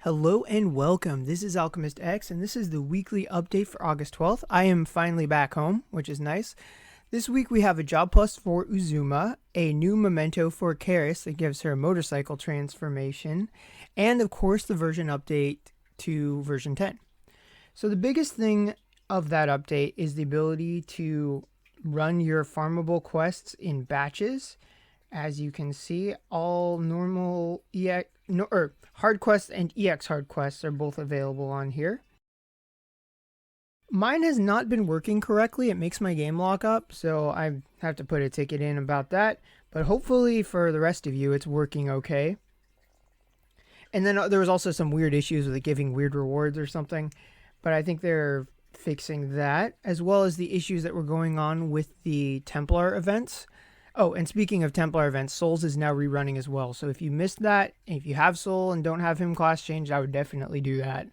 Hello and welcome. This is Alchemistexe, and this is the weekly update for August 12th. I am finally back home, which is nice. This week we have a job plus for Uzuma, a new memento for Caris that gives her a motorcycle transformation, and of course the version update to version 10. So the biggest thing of that update is the ability to run your farmable quests in batches. As you can see, all normal hard quests and EX hard quests are both available on here. Mine has not been working correctly. It makes my game lock up, so I have to put a ticket in about that. But hopefully for the rest of you, it's working okay. And then there was also some weird issues with it giving weird rewards or something. But I think they're fixing that, as well as the issues that were going on with the Templar events. Oh, and speaking of Templar events, Souls is now rerunning as well. So if you missed that, if you have Soul and don't have him class changed, I would definitely do that.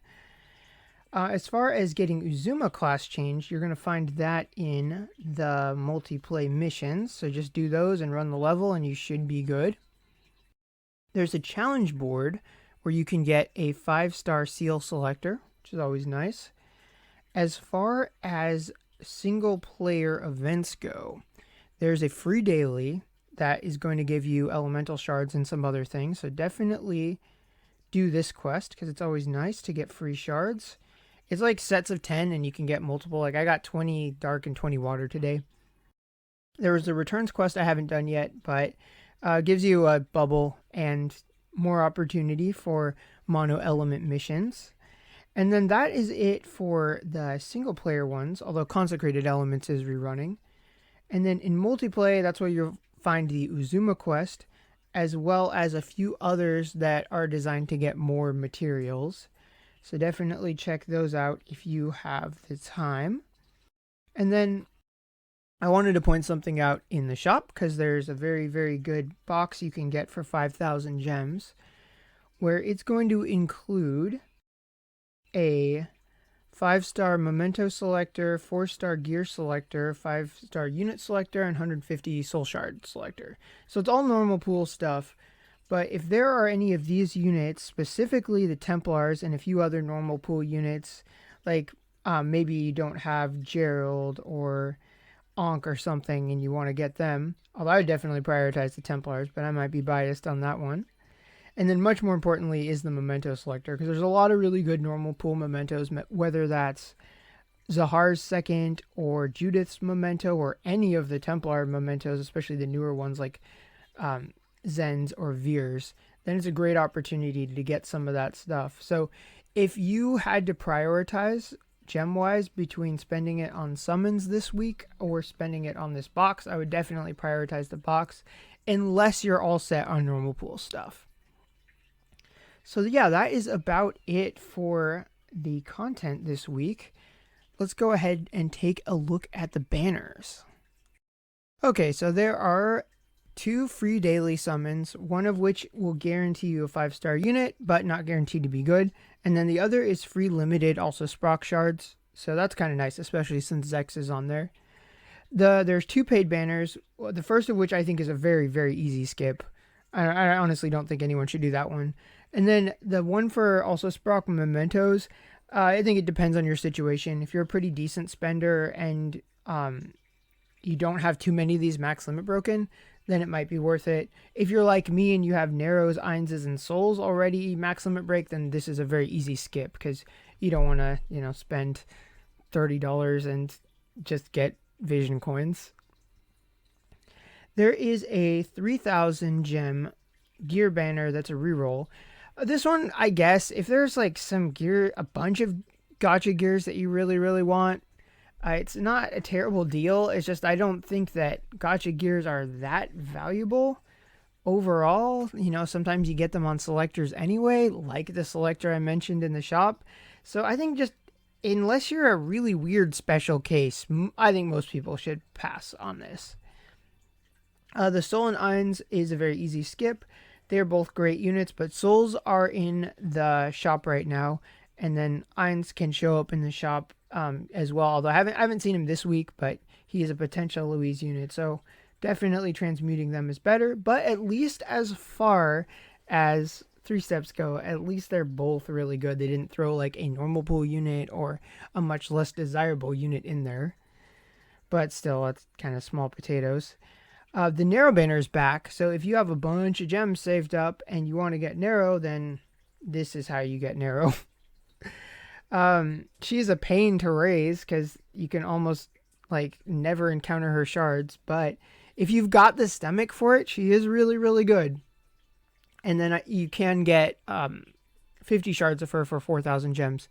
As far as getting Uzuma class changed, you're going to find that in the multiplayer missions. So just do those and run the level and you should be good. There's a challenge board where you can get a 5-star seal selector, which is always nice. As far as single player events go, there's a free daily that is going to give you elemental shards and some other things. So definitely do this quest because it's always nice to get free shards. It's like sets of 10 and you can get multiple. Like I got 20 dark and 20 water today. There was the returns quest I haven't done yet, but gives you a bubble and more opportunity for mono element missions. And then that is it for the single player ones, although Consecrated Elements is rerunning. And then in multiplayer, that's where you'll find the Uzuma quest, as well as a few others that are designed to get more materials. So definitely check those out if you have the time. And then I wanted to point something out in the shop, because there's a very, very good box you can get for 5,000 gems, where it's going to include a 5-star memento selector, 4-star gear selector, 5-star unit selector, and 150 soul shard selector. So it's all normal pool stuff. But if there are any of these units, specifically the Templars and a few other normal pool units, like maybe you don't have Gerald or Ankh or something and you want to get them, although I would definitely prioritize the Templars, but I might be biased on that one. And then much more importantly is the memento selector, because there's a lot of really good normal pool mementos, whether that's Zahar's second or Judith's memento or any of the Templar mementos, especially the newer ones like Zen's or Veer's. Then it's a great opportunity to get some of that stuff. So if you had to prioritize gem-wise between spending it on summons this week or spending it on this box, I would definitely prioritize the box, unless you're all set on normal pool stuff. So yeah, that is about it for the content this week. Let's go ahead and take a look at the banners. Okay, so there are 2 free daily summons, one of which will guarantee you a 5-star unit, but not guaranteed to be good. And then the other is free limited, also Sprock shards. So that's kind of nice, especially since Zex is on there. There's 2 paid banners, the first of which I think is a very, very easy skip. I honestly don't think anyone should do that one. And then the one for also Sprock mementos, I think it depends on your situation. If you're a pretty decent spender and you don't have too many of these max limit broken, then it might be worth it. If you're like me and you have Narrows, Einses, and Souls already max limit break, then this is a very easy skip, because you don't want to, spend $30 and just get vision coins. There is a 3,000 gem gear banner that's a reroll. This one, I guess, if there's like some gear, a bunch of gacha gears that you really, really want, it's not a terrible deal. It's just I don't think that gacha gears are that valuable overall. Sometimes you get them on selectors anyway, like the selector I mentioned in the shop. So I think just unless you're a really weird special case, I think most people should pass on this. The Soul and Eins is a very easy skip. They're both great units, but Souls are in the shop right now, and then Eins can show up in the shop as well. Although I haven't seen him this week, but he is a potential Louise unit, so definitely transmuting them is better. But at least as far as 3 steps go, at least they're both really good. They didn't throw like a normal pool unit or a much less desirable unit in there. But still, it's kind of small potatoes. The narrow banner is back, so if you have a bunch of gems saved up and you want to get narrow, then this is how you get narrow. She's a pain to raise because you can almost like never encounter her shards, but if you've got the stomach for it, she is really, really good. And then you can get 50 shards of her for 4,000 gems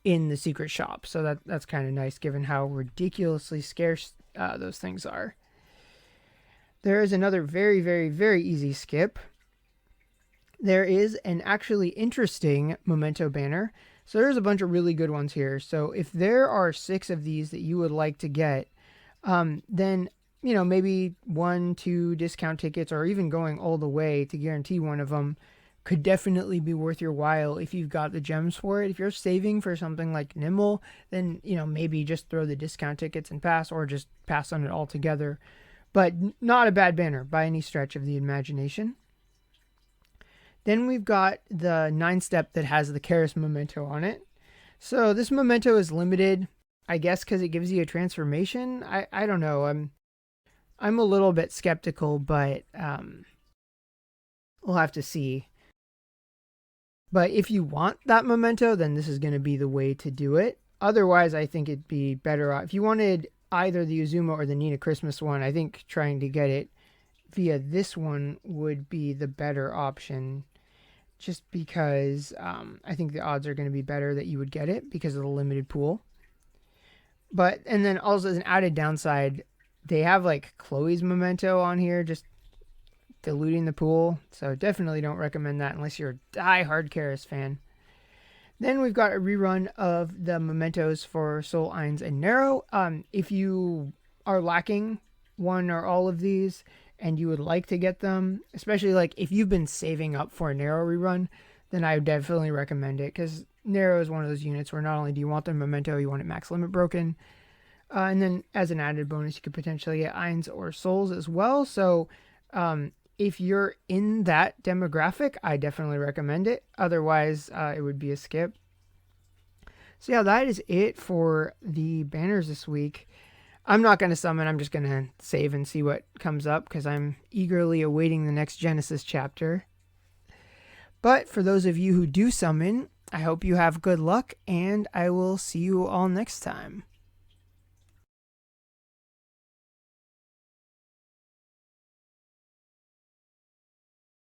in the secret shop. So that's kind of nice given how ridiculously scarce those things are. There is another very, very, very easy skip. There is an actually interesting memento banner. So there's a bunch of really good ones here. So if there are 6 of these that you would like to get, then, you know, maybe 1, 2 discount tickets or even going all the way to guarantee one of them could definitely be worth your while if you've got the gems for it. If you're saving for something like Nimble, then, you know, maybe just throw the discount tickets and pass, or just pass on it altogether. But not a bad banner by any stretch of the imagination. Then we've got the 9-step that has the Caris memento on it. So this memento is limited, I guess, because it gives you a transformation. I don't know. I'm a little bit skeptical, but we'll have to see. But if you want that memento, then this is going to be the way to do it. Otherwise, I think it'd be better off. If you wanted either the Uzuma or the Nina Christmas one, I think trying to get it via this one would be the better option, just because I think the odds are going to be better that you would get it because of the limited pool. But, and then also as an added downside, they have like Chloe's memento on here, just diluting the pool. So definitely don't recommend that unless you're a die-hard Caris fan. Then we've got a rerun of the mementos for Soul, Eins, and Narrow. If you are lacking one or all of these and you would like to get them, especially like if you've been saving up for a Narrow rerun, then I would definitely recommend it, because Narrow is one of those units where not only do you want the memento, you want it max limit broken. And then as an added bonus, you could potentially get Eins or Souls as well. So if you're in that demographic, I definitely recommend it. Otherwise, it would be a skip. So yeah, that is it for the banners this week. I'm not going to summon. I'm just going to save and see what comes up, because I'm eagerly awaiting the next Genesis chapter. But for those of you who do summon, I hope you have good luck, and I will see you all next time.